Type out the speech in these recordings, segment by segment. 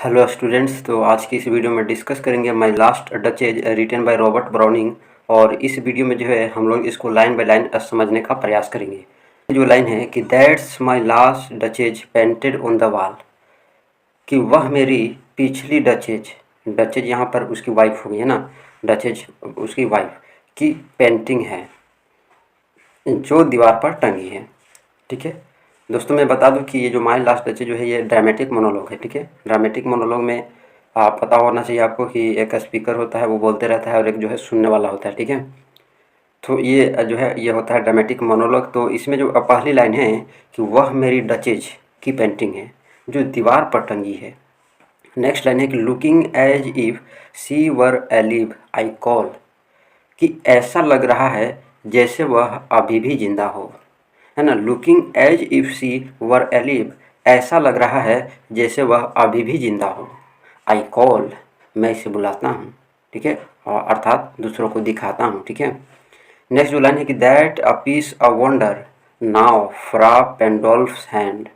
Hello students, तो आज की इस वीडियो में डिस्कस करेंगे my last duchess written by Robert Browning. और इस वीडियो में जो है हम लोग इसको लाइन बाय लाइन समझने का प्रयास करेंगे। जो लाइन है कि that's my last duchess painted on the wall, कि वह मेरी पिछली डचेज, डचेज यहाँ पर उसकी वाइफ हो गई है ना, डचेज उसकी वाइफ की पेंटिंग है जो दीवार पर टंगी है। ठीक है दोस्तों, मैं बता दूं कि ये जो माय लास्ट डचेज जो है ये ड्रामेटिक मोनोलॉग है। ठीक है, ड्रामेटिक मोनोलॉग में आप पता होना चाहिए आपको कि एक स्पीकर होता है, वो बोलते रहता है, और एक जो है सुनने वाला होता है। ठीक है, तो ये जो है ये होता है ड्रामेटिक मोनोलॉग। तो इसमें जो पहली लाइन है कि वह मेरी डचेज की पेंटिंग है जो दीवार पर टंगी है। नेक्स्ट लाइन है कि looking as if she were alive I call, कि ऐसा लग रहा है जैसे वह अभी भी जिंदा हो, है ना। Looking as if she were alive, ऐसा लग रहा है जैसे वह अभी भी जिंदा हो। आई कॉल, मैं इसे बुलाता हूँ। ठीक है, और अर्थात दूसरों को दिखाता हूँ। ठीक है, नेक्स्ट जो लाइन है कि that a piece a wonder now Fra Pandolf's hand,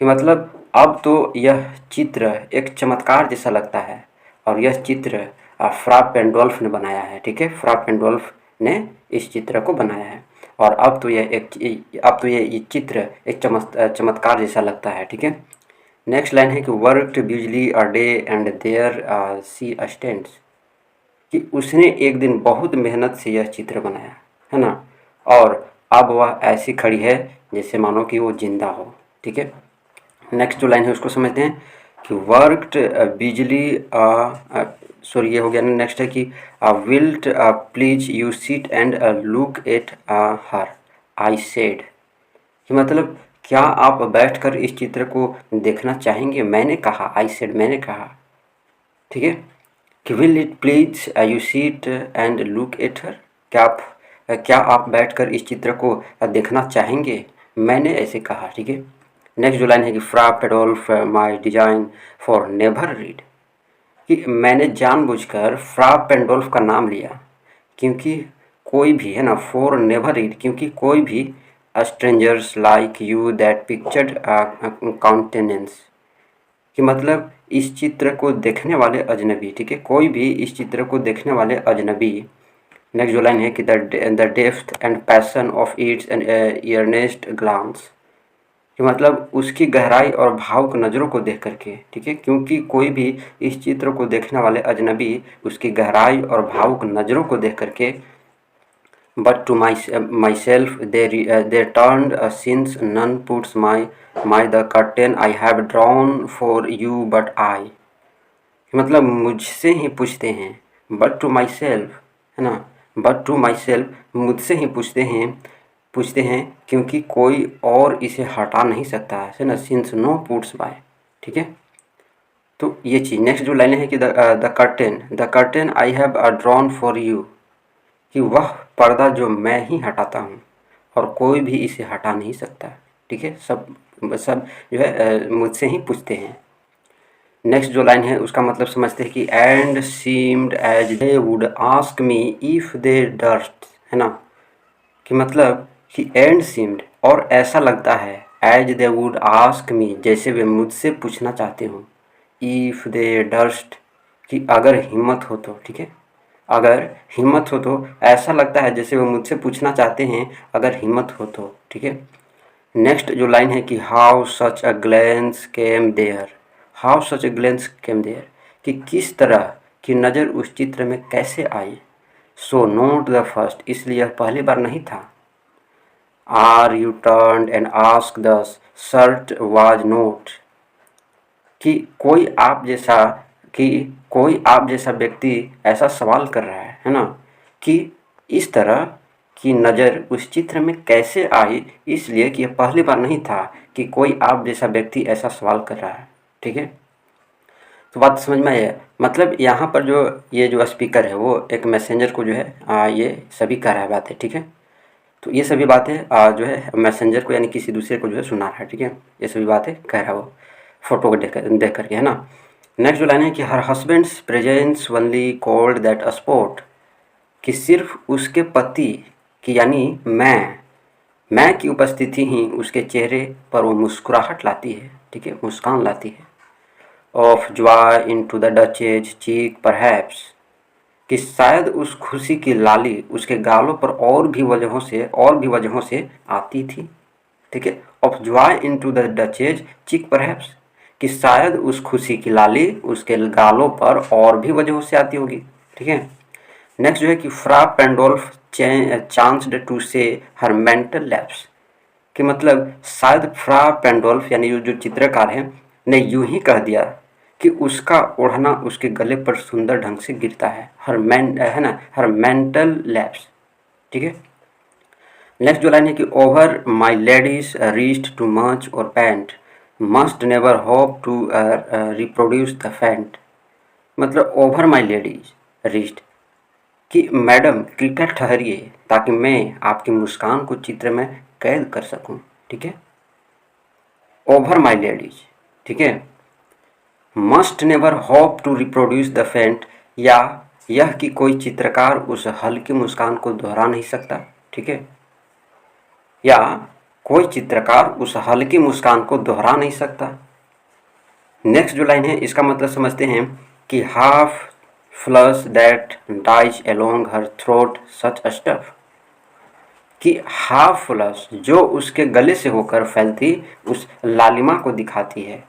कि मतलब अब तो यह चित्र एक चमत्कार जैसा लगता है, और यह चित्र फ्रा पेंडोल्फ ने बनाया है। ठीक है, फ्रा पेंडोल्फ ने इस चित्र को बनाया है, और अब तो ये चित्र एक चमत्कार जैसा लगता है। ठीक है, नेक्स्ट लाइन है कि worked busily a day and there she stands, कि उसने एक दिन बहुत मेहनत से यह चित्र बनाया, है ना, और अब वह ऐसी खड़ी है जैसे मानो कि वो जिंदा हो। ठीक है, नेक्स्ट जो लाइन है उसको समझते हैं कि वर्कड बिजली सॉरी ये हो गया। नेक्स्ट है कि wilt please you seat and look at her, I said, कि मतलब क्या आप बैठकर इस चित्र को देखना चाहेंगे, मैंने कहा। आई सेड, मैंने कहा। ठीक है, कि will it please you seat and look at her, क्या आप बैठकर इस चित्र को देखना चाहेंगे, मैंने ऐसे कहा। ठीक है, नेक्स्ट जो लाइन है कि फ्रा पेडोल्फ माई डिजाइन फॉर नेवर रीड, कि मैंने जानबूझकर फ्रा पेंडोल्फ का नाम लिया क्योंकि कोई भी, है ना, फॉर नेवर रीड, क्योंकि कोई भी strangers like you that pictured countenance, कि मतलब इस चित्र को देखने वाले अजनबी। ठीक है, कोई भी इस चित्र को देखने वाले अजनबी। नेक्स्ट जो लाइन है कि the depth and passion of its and earnest glance, कि मतलब उसकी गहराई और भावुक नज़रों को देख करके। ठीक है, क्योंकि कोई भी इस चित्र को देखने वाले अजनबी उसकी गहराई और भावुक नज़रों को देख करके। But to myself they turned since none puts my the curtain I have drawn for you but I, मतलब मुझसे ही पूछते हैं। बट टू माई सेल्फ, है ना, बट टू माई सेल्फ, मुझसे ही पूछते हैं क्योंकि कोई और इसे हटा नहीं सकता है ना। Since no puts by. ठीक है, तो ये चीज़। नेक्स्ट जो लाइन है कि the curtain I have drawn for you, कि वह पर्दा जो मैं ही हटाता हूँ और कोई भी इसे हटा नहीं सकता। ठीक है, सब सब जो है मुझसे ही पूछते हैं। नेक्स्ट जो लाइन है उसका मतलब समझते हैं कि and seemed as they would ask me if they durst, है ना, कि मतलब कि एंड सीम्ड, और ऐसा लगता है, as they would ask me, जैसे वे मुझसे पूछना चाहते हो, इफ दे डस्ट, कि अगर हिम्मत हो तो। ठीक है, अगर हिम्मत हो तो, ऐसा लगता है जैसे वो मुझसे पूछना चाहते हैं अगर हिम्मत हो तो। ठीक है, नेक्स्ट जो लाइन है कि how such a glance came there, how such a glance came there, कि किस तरह की नज़र उस चित्र में कैसे आई। सो नोट द फर्स्ट, इसलिए यह पहली बार नहीं था। Are you turn and ask the shirt was not, कि कि कोई आप जैसा व्यक्ति ऐसा सवाल कर रहा है ना, कि इस तरह की नज़र उस चित्र में कैसे आई, इसलिए कि यह पहली बार नहीं था कि कोई आप जैसा व्यक्ति ऐसा सवाल कर रहा है। ठीक है, तो बात समझ में आई। मतलब यहाँ पर जो ये जो स्पीकर है वो एक मैसेंजर को जो है ये सभी कह रहा है बातें। ठीक है, तो ये सभी बातें जो है मैसेंजर को यानी किसी दूसरे को जो है सुना रहा है। ठीक है, ये सभी बातें कह रहा है वो फोटो को देख करके, है ना। नेक्स्ट जो लाइन है कि her husband's presence only called that a spot, कि सिर्फ उसके पति की यानी मैं की उपस्थिति ही उसके चेहरे पर वो मुस्कुराहट लाती है। ठीक है, मुस्कान लाती है। Of Joy into the duchess cheek perhaps, कि शायद उस खुशी की लाली उसके गालों पर और भी वजहों से आती थी। ठीक है, of Joy into the duchess cheek perhaps, कि शायद उस खुशी की लाली उसके गालों पर और भी वजहों से आती होगी। ठीक है, नेक्स्ट जो है कि फ्रा पेंडोल्फ चांस्ड टू से हर मेंटल लैप्स, कि मतलब शायद फ्रा पेंडोल्फ यानी जो चित्रकार है ने यूं ही कह दिया कि उसका ओढ़ना उसके गले पर सुंदर ढंग से गिरता है, हर मेंटल लैप्स। ठीक है, नेक्स्ट जो लाइन है कि over my lady's reached too much और paint must never hope to reproduce the faint, मतलब ओवर माई लेडीज रीच्ड, कि मैडम कृपया ठहरिए ताकि मैं आपकी मुस्कान को चित्र में कैद कर सकूं। ठीक है, ओवर माई लेडीज। ठीक है, must never hope to reproduce the faint, या यह कि कोई चित्रकार उस हल्की मुस्कान को दोहरा नहीं सकता। ठीक है, या कोई चित्रकार उस हल्की मुस्कान को दोहरा नहीं सकता। नेक्स्ट जो लाइन है इसका मतलब समझते हैं कि half flush that dies along her throat such stuff, कि हाफ फ्लश जो उसके गले से होकर फैलती उस लालिमा को दिखाती है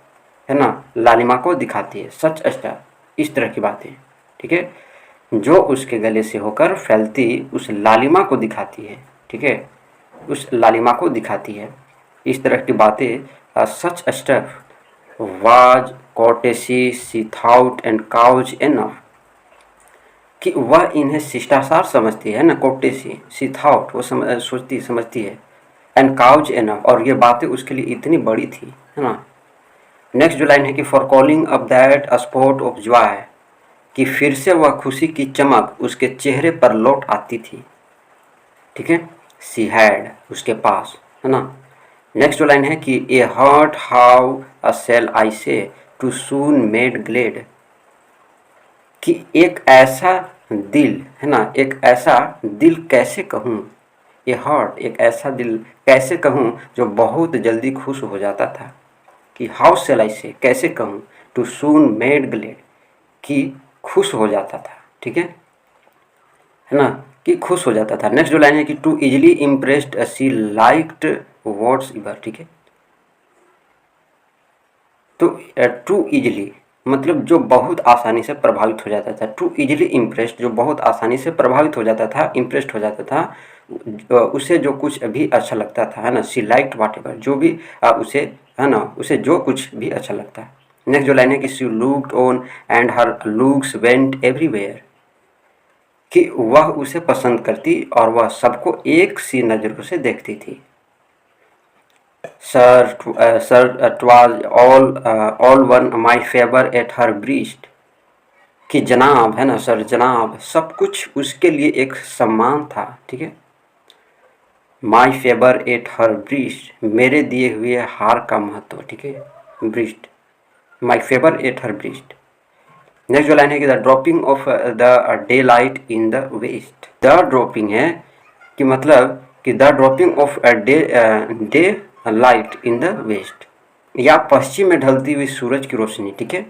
ना, लालिमा को दिखाती है, सच स्टफ, इस तरह की बातें। ठीक है, जो उसके गले से होकर फैलती उस लालिमा को दिखाती है। ठीक है, उस लालिमा को दिखाती है, इस तरह की बातें। Such stuff was courtesy she thought and cause enough, कि वह इन्हें शिष्टाचार समझती है ना, कोर्टेसी सी थाउट वो सोचती समझती है, एंड काउज एनफ और ये बातें उसके लिए इतनी बड़ी थी, है ना। नेक्स्ट जो लाइन है कि for calling up that spot of Joy, कि फिर से वह खुशी की चमक उसके चेहरे पर लौट आती थी। ठीक है, सी हैड उसके पास, है ना। नेक्स्ट जो लाइन है कि a heart how shall I say too soon made Glade, कि एक ऐसा दिल, है ना, एक ऐसा दिल कैसे कहूँ, ए हार्ट एक ऐसा दिल कैसे कहूँ जो बहुत जल्दी खुश हो जाता था, कि हाउ सेल आई से कैसे कहूँ, टू सून मेड ग्लेड, कि खुश हो जाता था। ठीक है ना, कि खुश हो जाता था। नेक्स्ट जो लाइन है कि too easily impressed she liked words ever. ठीक है, तो टू इजिली मतलब जो बहुत आसानी से प्रभावित हो जाता था, टू इजिली इम्प्रेस्ड जो बहुत आसानी से प्रभावित हो जाता था, इम्प्रेस्ड हो जाता था, उसे जो कुछ भी अच्छा लगता था, है ना, सी लाइक्ड वाट एवर, जो भी उसे, है ना, उसे जो कुछ भी अच्छा लगता है। नेक्स्ट जो लाइन है कि she looked on and her looks went everywhere, कि वह उसे पसंद करती और वह सबको एक सी नज़रों से देखती थी। Sir, was all one my favor at her breast, कि जनाब, है ना, सर जनाब सब कुछ उसके लिए एक सम्मान था। ठीक है, my favour at her breast मेरे दिए हुए हार का महत्व। ठीक है, breast, my favour at her breast. Next जो लाइन है कि the dropping of the daylight in the west, the dropping है कि मतलब कि the dropping of daylight in the west, या पश्चिम में ढलती हुई सूरज की रोशनी। ठीक है,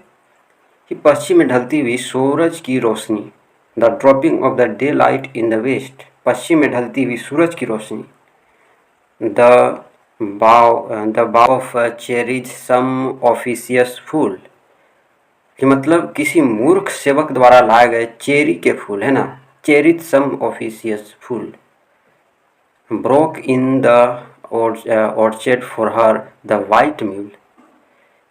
कि पश्चिम में ढलती हुई सूरज की रोशनी, the dropping of the daylight in the west, पश्चिम में ढलती हुई सूरज की रोशनी। The bough of cherries some officious fool, कि मतलब किसी मूर्ख सेवक द्वारा लाए गए चेरी के फूल, है ना, cherries some officious fool. Broke in the orchard for her the white mule,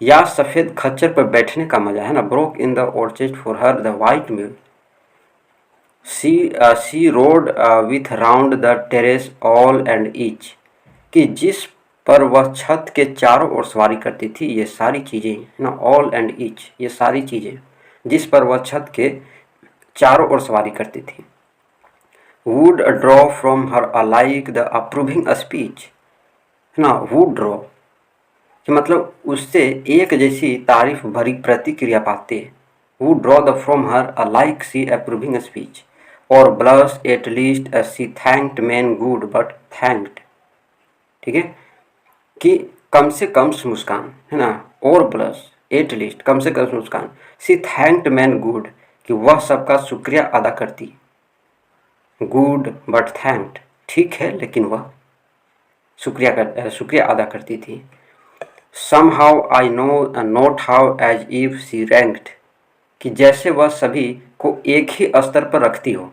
या सफ़ेद खच्चर पर बैठने का मजा, है ना, broke in the orchard for her the white mule. She rode with round the terrace all and each, कि जिस पर वह छत के चारों ओर सवारी करती थी, ये सारी चीज़ें, है ना, ऑल एंड ईच, ये सारी चीज़ें जिस पर वह छत के चारों ओर सवारी करती थी। Would draw from her alike the approving speech, है ना, वुड ड्रॉ कि मतलब उससे एक जैसी तारीफ भरी प्रतिक्रिया पाते। Would draw the from her alike the approving speech, और blush at least she thanked men good but thanked. ठीक है, कि कम से कम मुस्कान, है ना, और ब्लश एट लीस्ट, कम से कम मुस्कान। सी थैंक्ड मैन गुड, कि वह सबका शुक्रिया अदा करती। गुड बट थैंक्ड, ठीक है लेकिन वह शुक्रिया अदा करती थी। Somehow I know not how as if she ranked, कि जैसे वह सभी को एक ही स्तर पर रखती हो,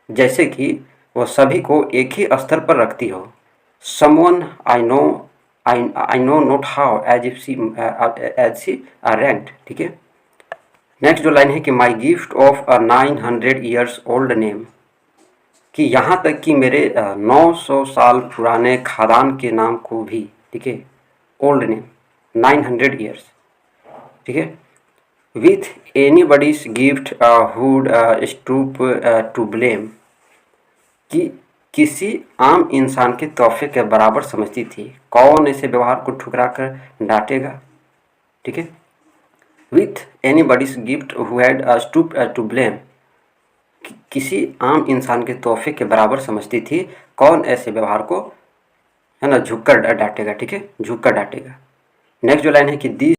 जैसे कि वह सभी को एक ही स्तर पर रखती हो। Someone I know not how as if she ranked, ठीक है। नेक्स्ट जो लाइन है कि my gift of a 900 years old name, कि यहाँ तक कि मेरे 900 साल पुराने खादान के नाम को भी, ठीक है, ओल्ड नेम 900 ईयर्स, ठीक है। With anybody's gift who'd stoop to blame, कि किसी आम इंसान के तोहफे के बराबर समझती थी। कौन ऐसे व्यवहार को ठुकरा कर डांटेगा, ठीक है। With anybody's gift who had stoop to blame, किसी आम इंसान के तोहफे के बराबर समझती थी। कौन ऐसे व्यवहार को, है ना, झुककर डांटेगा, ठीक है, झुककर डांटेगा। नेक्स्ट जो लाइन है कि दी